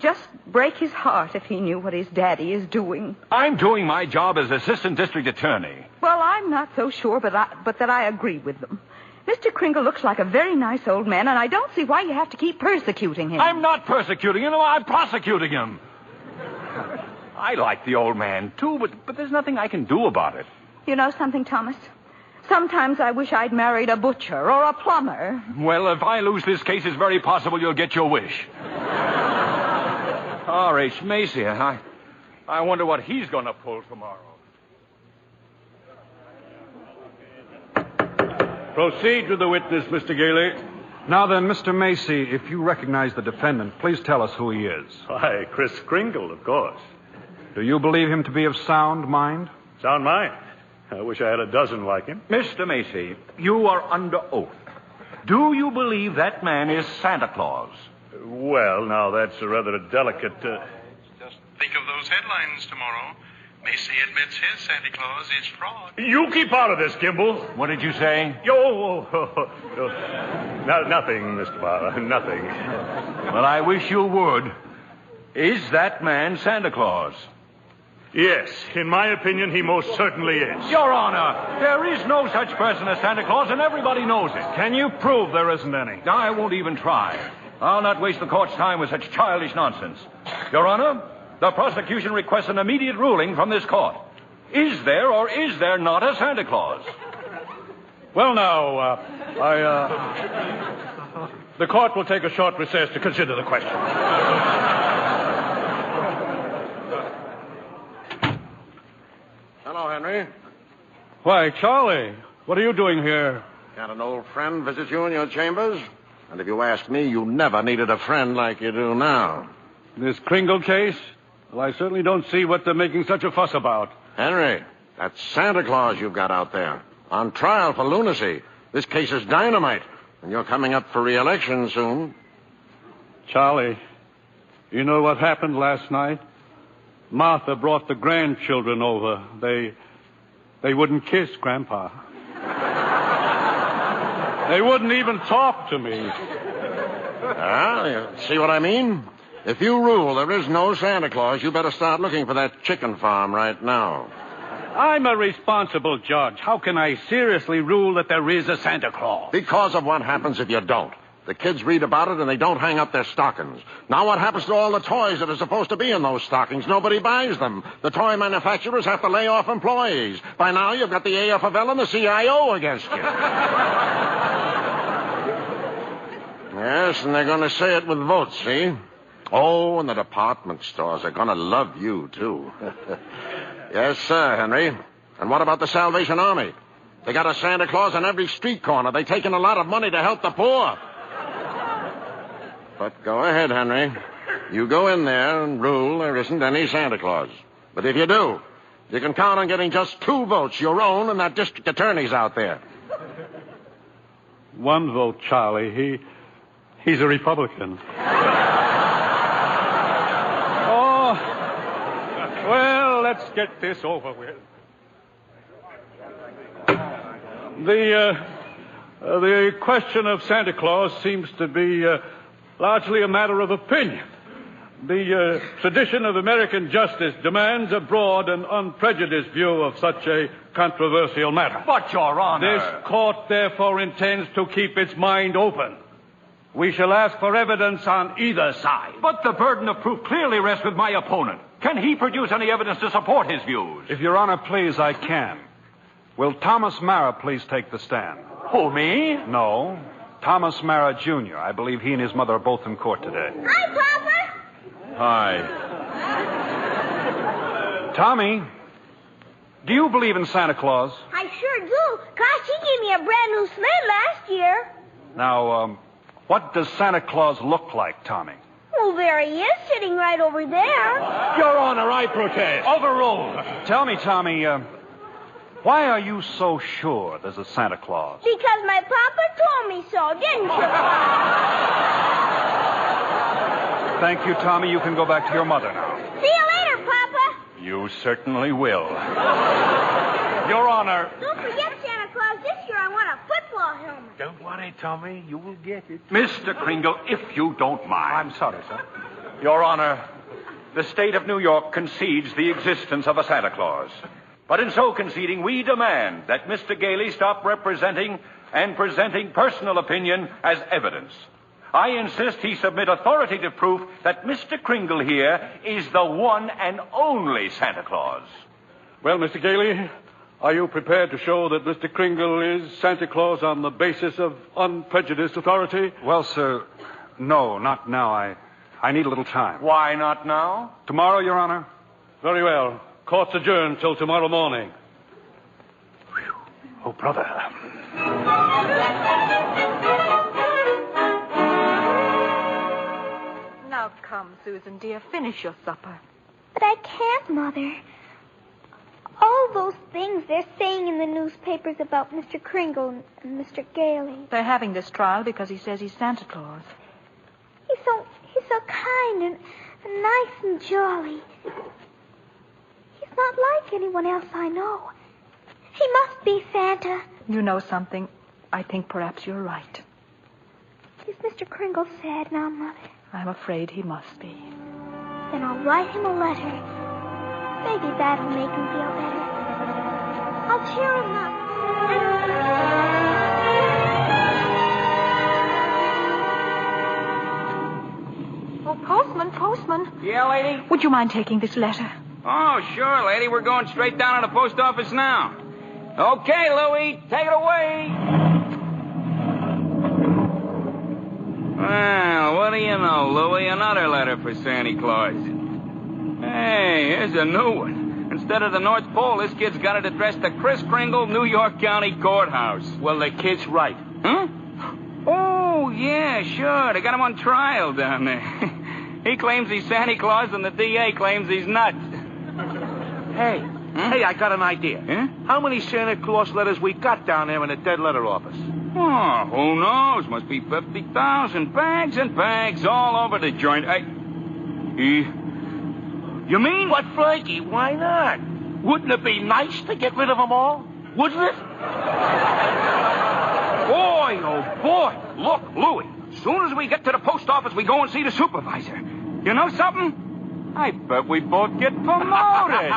just break his heart if he knew what his daddy is doing. I'm doing my job as assistant district attorney. Well, I'm not so sure, but that I agree with them. Mr. Kringle looks like a very nice old man, and I don't see why you have to keep persecuting him. I'm not persecuting him. I'm prosecuting him. I like the old man, too, but there's nothing I can do about it. You know something, Thomas? Sometimes I wish I'd married a butcher or a plumber. Well, if I lose this case, it's very possible you'll get your wish. R.H. Macy, I wonder what he's going to pull tomorrow. Proceed with the witness, Mr. Gailey. Now then, Mr. Macy, if you recognize the defendant, please tell us who he is. Why, Chris Kringle, of course. Do you believe him to be of sound mind? Sound mind? I wish I had a dozen like him. Mr. Macy, you are under oath. Do you believe that man is Santa Claus? Well, now, that's a rather delicate... Just think of those headlines tomorrow. Macy admits his Santa Claus is fraud. You keep out of this, Kimball. What did you say? Nothing, Mr. Barr. Nothing. Well, I wish you would. Is that man Santa Claus? Yes, in my opinion, he most certainly is. Your Honor, there is no such person as Santa Claus, and everybody knows it. Can you prove there isn't any? I won't even try. I'll not waste the court's time with such childish nonsense. Your Honor, the prosecution requests an immediate ruling from this court. Is there or is there not a Santa Claus? Well, now, the court will take a short recess to consider the question. Hello, Henry. Why, Charlie, what are you doing here? Got an old friend visit you in your chambers? And if you ask me, you never needed a friend like you do now. This Kringle case? Well, I certainly don't see what they're making such a fuss about. Henry, that's Santa Claus you've got out there. On trial for lunacy. This case is dynamite. And you're coming up for re-election soon. Charlie, you know what happened last night? Martha brought the grandchildren over. They wouldn't kiss Grandpa. They wouldn't even talk to me. You see what I mean? If you rule there is no Santa Claus, you better start looking for that chicken farm right now. I'm a responsible judge. How can I seriously rule that there is a Santa Claus? Because of what happens if you don't. The kids read about it and they don't hang up their stockings. Now what happens to all the toys that are supposed to be in those stockings? Nobody buys them. The toy manufacturers have to lay off employees. By now you've got the AFL and the CIO against you. Yes, and they're going to say it with votes, see? Oh, and the department stores are going to love you, too. Yes, sir, Henry. And what about the Salvation Army? They got a Santa Claus on every street corner. They take in a lot of money to help the poor. But go ahead, Henry. You go in there and rule there isn't any Santa Claus. But if you do, you can count on getting just 2 votes, your own and that district attorney's out there. 1 vote, Charlie. He's a Republican. Oh, well, let's get this over with. The question of Santa Claus seems to be largely a matter of opinion. The tradition of American justice demands a broad and unprejudiced view of such a controversial matter. But, Your Honor... This court, therefore, intends to keep its mind open. We shall ask for evidence on either side. But the burden of proof clearly rests with my opponent. Can he produce any evidence to support his views? If Your Honor please, I can. Will Thomas Mara please take the stand? Who, me? No. Thomas Mara, Jr. I believe he and his mother are both in court today. Hi, Papa. Hi. Tommy, do you believe in Santa Claus? I sure do. Gosh, he gave me a brand new sled last year. Now, what does Santa Claus look like, Tommy? Well, there he is, sitting right over there. Your Honor, I protest. Overruled. Tell me, Tommy, why are you so sure there's a Santa Claus? Because my papa told me so, didn't you? Thank you, Tommy. You can go back to your mother now. See you later, Papa. You certainly will. Your Honor. Don't forget, Santa Claus, this year I want a football helmet. Don't worry, Tommy. You will get it. Mr. Kringle, if you don't mind. I'm sorry, sir. Your Honor, the state of New York concedes the existence of a Santa Claus. But in so conceding, we demand that Mr. Gailey stop representing and presenting personal opinion as evidence. I insist he submit authoritative proof that Mr. Kringle here is the one and only Santa Claus. Well, Mr. Gailey, are you prepared to show that Mr. Kringle is Santa Claus on the basis of unprejudiced authority? Well, sir, no, not now. I need a little time. Why not now? Tomorrow, Your Honor. Very well. Court's adjourned till tomorrow morning. Oh, brother. Now come, Susan, dear, finish your supper. But I can't, Mother. All those things they're saying in the newspapers about Mr. Kringle and Mr. Gailey. They're having this trial because he says he's Santa Claus. He's so kind and nice and jolly. He's not like anyone else I know. He must be Santa. You know something? I think perhaps you're right. Is Mr. Kringle sad now, Mother? I'm afraid he must be. Then I'll write him a letter. Maybe that'll make him feel better. I'll cheer him up. Oh, postman. Yeah, lady? Would you mind taking this letter? Oh, sure, lady. We're going straight down to the post office now. Okay, Louie, take it away. Well, what do you know, Louie? Another letter for Santa Claus. Hey, here's a new one. Instead of the North Pole, this kid's got it addressed to Kris Kringle, New York County Courthouse. Well, the kid's right. Huh? Oh, yeah, sure. They got him on trial down there. He claims he's Santa Claus, and the DA claims he's nuts. Hey, I got an idea. Huh? How many Santa Claus letters we got down there in the dead letter office? Oh, who knows? Must be 50,000 bags and bags all over the joint. You mean? But, Frankie, why not? Wouldn't it be nice to get rid of them all? Wouldn't it? Boy, oh, boy. Look, Louie, as soon as we get to the post office, we go and see the supervisor. You know something? I bet we both get promoted.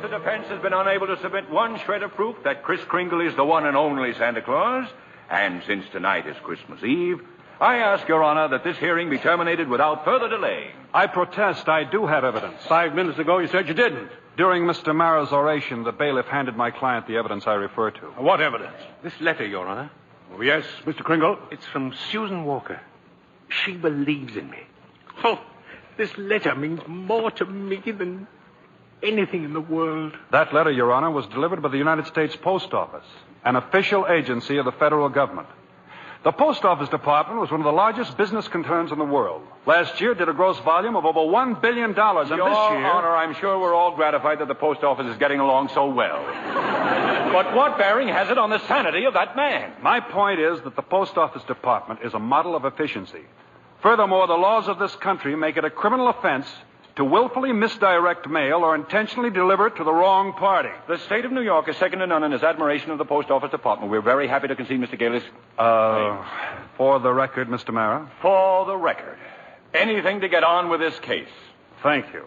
The defense has been unable to submit one shred of proof that Kris Kringle is the one and only Santa Claus, and since tonight is Christmas Eve, I ask Your Honor that this hearing be terminated without further delay. I protest. I do have evidence. 5 minutes ago, you said you didn't. During Mr. Mara's oration, the bailiff handed my client the evidence I refer to. What evidence? This letter, Your Honor. Oh, yes, Mr. Kringle? It's from Susan Walker. She believes in me. Oh, this letter means more to me than anything in the world. That letter, Your Honor, was delivered by the United States Post Office, an official agency of the federal government. The Post Office Department was one of the largest business concerns in the world. Last year, it did a gross volume of over $1 billion, and Your this year... Honor, I'm sure we're all gratified that the Post Office is getting along so well. But what bearing has it on the sanity of that man? My point is that the Post Office Department is a model of efficiency. Furthermore, the laws of this country make it a criminal offense to willfully misdirect mail or intentionally deliver it to the wrong party. The state of New York is second to none in its admiration of the Post Office Department. We're very happy to concede Mr. Gailey's... For the record, Mr. Mara? For the record. Anything to get on with this case. Thank you.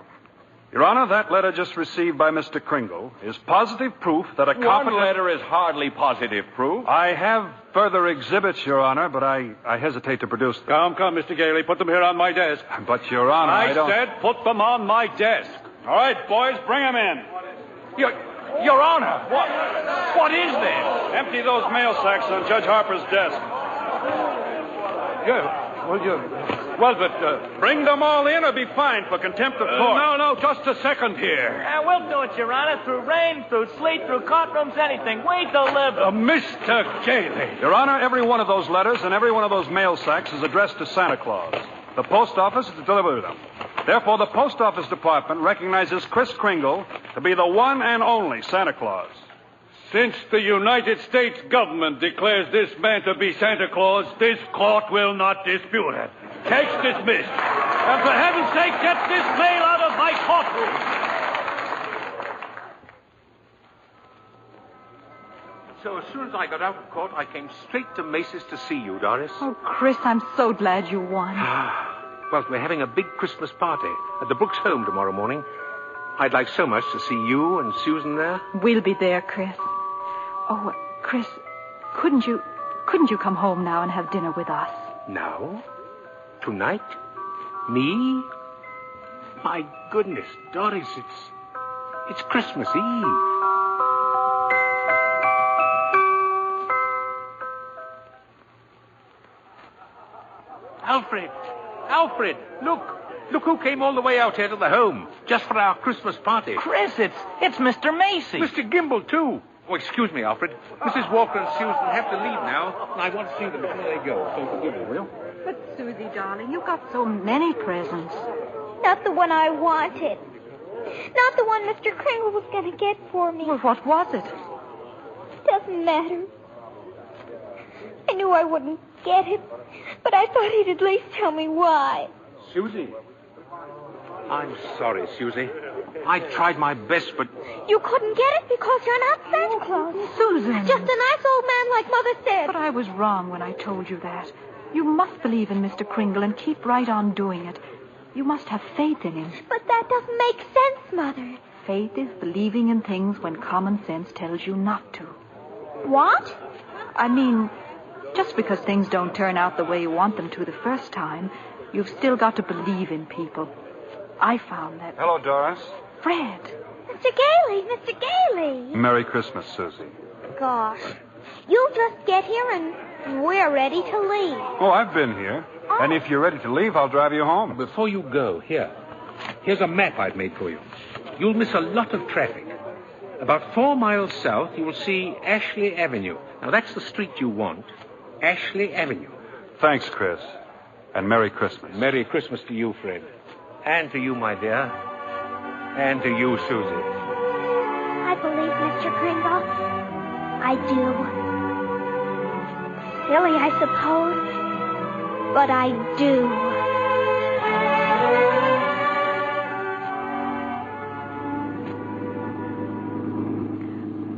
Your Honor, that letter just received by Mr. Kringle is positive proof that a competent... One letter is hardly positive proof. I have further exhibits, Your Honor, but I hesitate to produce them. Come, Mr. Gailey. Put them here on my desk. But, Your Honor, I don't... said put them on my desk. All right, boys, bring them in. Your Honor, what is this? Empty those mail sacks on Judge Harper's desk. Bring them all in or be fined for contempt of court. No, just a second here. We'll do it, Your Honor, through rain, through sleet, through courtrooms, anything. We deliver. Mr. Gailey. Your Honor, every one of those letters and every one of those mail sacks is addressed to Santa Claus. The post office is to deliver them. Therefore, the Post Office Department recognizes Kris Kringle to be the one and only Santa Claus. Since the United States government declares this man to be Santa Claus, this court will not dispute it. Case dismissed. And for heaven's sake, get this mail out of my courtroom. So as soon as I got out of court, I came straight to Macy's to see you, Doris. Oh, Chris, I'm so glad you won. Well, we're having a big Christmas party at the Brooks home tomorrow morning. I'd like so much to see you and Susan there. We'll be there, Chris. Oh, Chris, couldn't you come home now and have dinner with us? Now? Tonight? Me? My goodness, Doris, it's Christmas Eve. Alfred, look who came all the way out here to the home, just for our Christmas party. Chris, it's Mr. Macy. Mr. Gimble, too. Oh, excuse me, Alfred. Mrs. Walker and Susan have to leave now, and I want to see them before they go, so forgive me, will you? But, Susie, darling, you've got so many presents. Not the one I wanted. Not the one Mr. Kringle was going to get for me. Well, what was it? Doesn't matter. I knew I wouldn't get it, but I thought he'd at least tell me why. Susie. I'm sorry, Susie. I tried my best, but... You couldn't get it because you're not Santa Claus. Susan. Just a nice old man like Mother said. But I was wrong when I told you that. You must believe in Mr. Kringle and keep right on doing it. You must have faith in him. But that doesn't make sense, Mother. Faith is believing in things when common sense tells you not to. What? I mean, just because things don't turn out the way you want them to the first time, you've still got to believe in people. I found that... Hello, Doris. Fred. Mr. Gailey. Merry Christmas, Susie. Gosh. You'll just get here and we're ready to leave. Oh, I've been here. Oh. And if you're ready to leave, I'll drive you home. Before you go, here's a map I've made for you. You'll miss a lot of traffic. About 4 miles south, you will see Ashley Avenue. Now, that's the street you want. Ashley Avenue. Thanks, Chris. And Merry Christmas. Merry Christmas to you, Fred. And to you, my dear. And to you, Susie. I believe Mr. Kringle. I do. Silly, I suppose. But I do.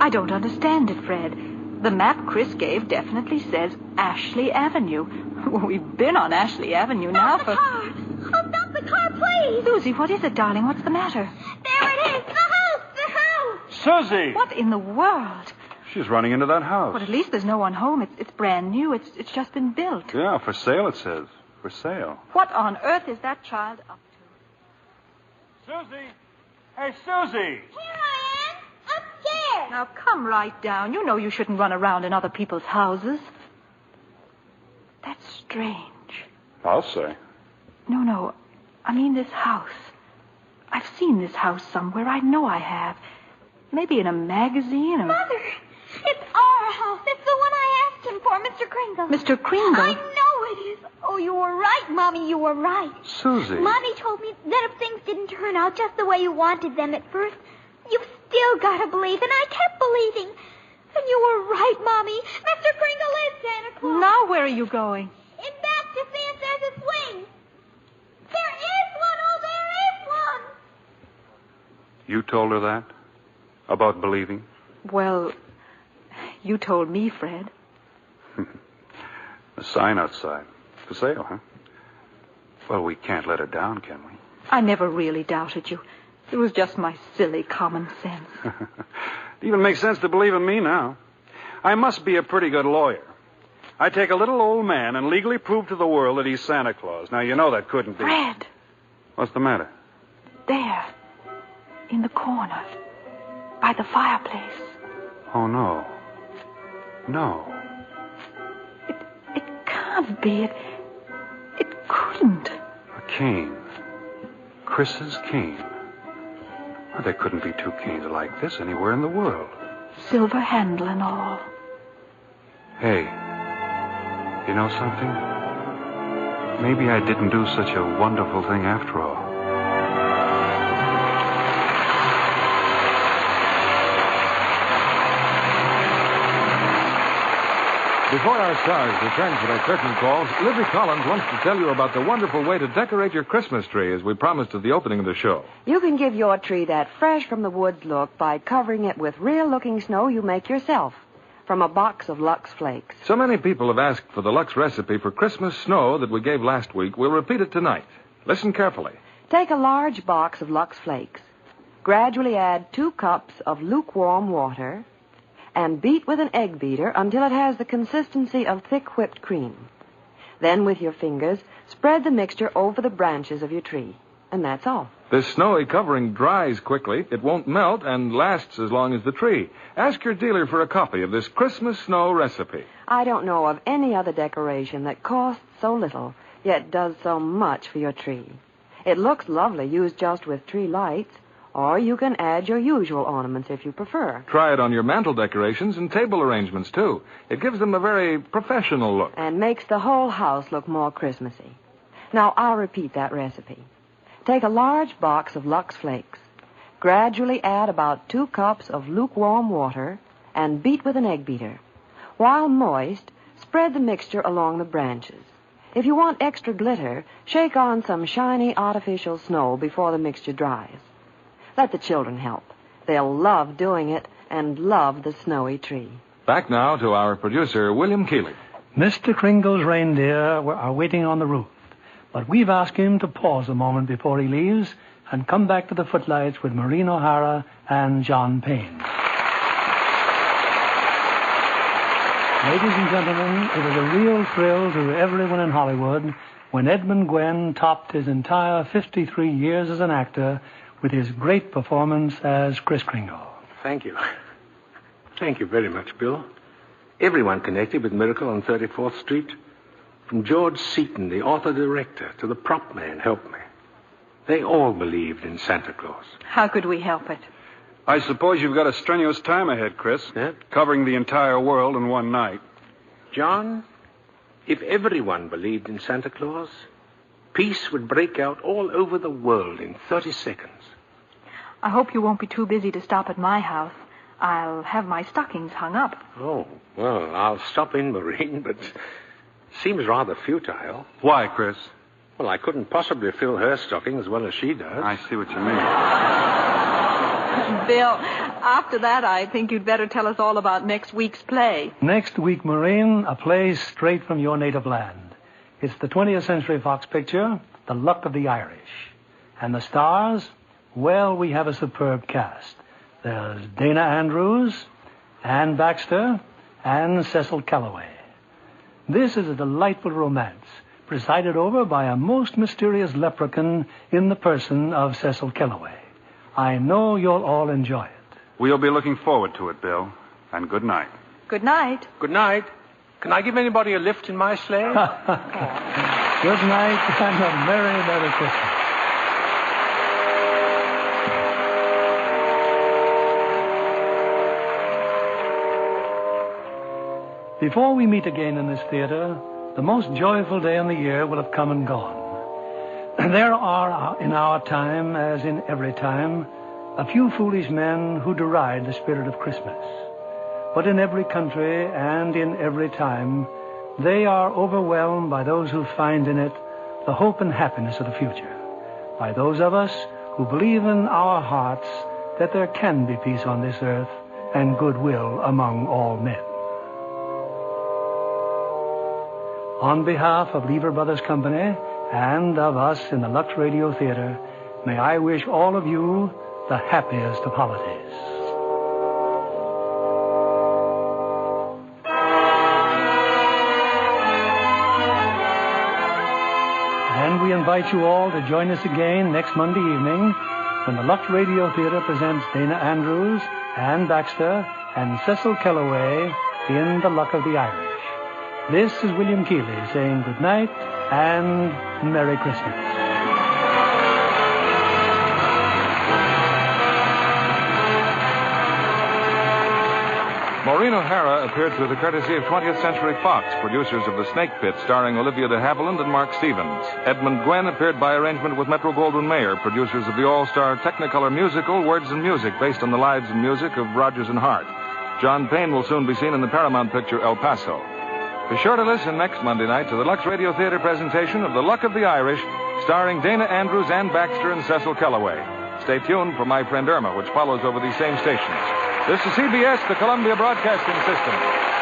I don't understand it, Fred. The map Chris gave definitely says Ashley Avenue. We've been on Ashley Avenue now for... Stop the car, please. Susie, what is it, darling? What's the matter? There it is. The house. Susie! What in the world? She's running into that house. But at least there's no one home. It's brand new. It's just been built. Yeah, for sale, it says. For sale. What on earth is that child up to? Susie! Hey, Susie! Here I am. Upstairs. Now, come right down. You know you shouldn't run around in other people's houses. That's strange. I'll say. No. I mean this house. I've seen this house somewhere. I know I have. Maybe in a magazine or... Mother, it's our house. It's the one I asked him for, Mr. Kringle. Mr. Kringle? I know it is. Oh, you were right, Mommy. You were right. Susie. Mommy told me that if things didn't turn out just the way you wanted them at first, you've still got to believe. And I kept believing. And you were right, Mommy. Mr. Kringle is Santa Claus. Now where are you going? In back to see if there's a swing. There is one. Oh, there is one. You told her that? About believing? Well, you told me, Fred. A sign outside. For sale, huh? Well, we can't let her down, can we? I never really doubted you. It was just my silly common sense. It even makes sense to believe in me now. I must be a pretty good lawyer. I take a little old man and legally prove to the world that he's Santa Claus. Now, you know that couldn't be... Fred! What's the matter? There. In the corner. By the fireplace. Oh, no. No. It can't be. It couldn't. A cane. Chris's cane. Well, there couldn't be two canes like this anywhere in the world. Silver handle and all. Hey, you know something? Maybe I didn't do such a wonderful thing after all. Before our stars return for their curtain calls, Libby Collins wants to tell you about the wonderful way to decorate your Christmas tree, as we promised at the opening of the show. You can give your tree that fresh from the woods look by covering it with real-looking snow you make yourself from a box of Lux Flakes. So many people have asked for the Lux recipe for Christmas snow that we gave last week. We'll repeat it tonight. Listen carefully. Take a large box of Lux Flakes. Gradually add 2 cups of lukewarm water and beat with an egg beater until it has the consistency of thick whipped cream. Then, with your fingers, spread the mixture over the branches of your tree. And that's all. This snowy covering dries quickly, it won't melt, and lasts as long as the tree. Ask your dealer for a copy of this Christmas snow recipe. I don't know of any other decoration that costs so little, yet does so much for your tree. It looks lovely used just with tree lights, or you can add your usual ornaments if you prefer. Try it on your mantel decorations and table arrangements, too. It gives them a very professional look. And makes the whole house look more Christmassy. Now, I'll repeat that recipe. Take a large box of Lux Flakes. Gradually add about 2 cups of lukewarm water and beat with an egg beater. While moist, spread the mixture along the branches. If you want extra glitter, shake on some shiny artificial snow before the mixture dries. Let the children help. They'll love doing it and love the snowy tree. Back now to our producer, William Keeley. Mr. Kringle's reindeer are waiting on the roof, but we've asked him to pause a moment before he leaves and come back to the footlights with Maureen O'Hara and John Payne. Ladies and gentlemen, it was a real thrill to everyone in Hollywood when Edmund Gwenn topped his entire 53 years as an actor with his great performance as Kris Kringle. Thank you. Thank you very much, Bill. Everyone connected with Miracle on 34th Street, from George Seaton, the author-director, to the prop man, helped me. They all believed in Santa Claus. How could we help it? I suppose you've got a strenuous time ahead, Chris. Yeah? Covering the entire world in one night. John, if everyone believed in Santa Claus, peace would break out all over the world in 30 seconds. I hope you won't be too busy to stop at my house. I'll have my stockings hung up. Oh, well, I'll stop in, Maureen, but seems rather futile. Why, Chris? Well, I couldn't possibly fill her stocking as well as she does. I see what you mean. Bill, after that, I think you'd better tell us all about next week's play. Next week, Maureen, a play straight from your native land. It's the 20th Century Fox picture, The Luck of the Irish. And the stars? Well, we have a superb cast. There's Dana Andrews, Ann Baxter, and Cecil Kellaway. This is a delightful romance, presided over by a most mysterious leprechaun in the person of Cecil Kellaway. I know you'll all enjoy it. We'll be looking forward to it, Bill. And good night. Good night. Good night. Can I give anybody a lift in my sleigh? Good night and a Merry, Merry Christmas. Before we meet again in this theater, the most joyful day in the year will have come and gone. There are, in our time, as in every time, a few foolish men who deride the spirit of Christmas. But in every country and in every time, they are overwhelmed by those who find in it the hope and happiness of the future, by those of us who believe in our hearts that there can be peace on this earth and goodwill among all men. On behalf of Lever Brothers Company and of us in the Lux Radio Theater, may I wish all of you the happiest of holidays. And we invite you all to join us again next Monday evening when the Lux Radio Theater presents Dana Andrews, Ann Baxter, and Cecil Kellaway in The Luck of the Irish. This is William Keeley saying good night and Merry Christmas. Maureen O'Hara appeared through the courtesy of 20th Century Fox, producers of The Snake Pit, starring Olivia de Havilland and Mark Stevens. Edmund Gwenn appeared by arrangement with Metro-Goldwyn-Mayer, producers of the all-star Technicolor musical Words and Music, based on the lives and music of Rodgers and Hart. John Payne will soon be seen in the Paramount picture El Paso. Be sure to listen next Monday night to the Lux Radio Theater presentation of The Luck of the Irish, starring Dana Andrews, Ann Baxter, and Cecil Kellaway. Stay tuned for My Friend Irma, which follows over these same stations. This is CBS, the Columbia Broadcasting System.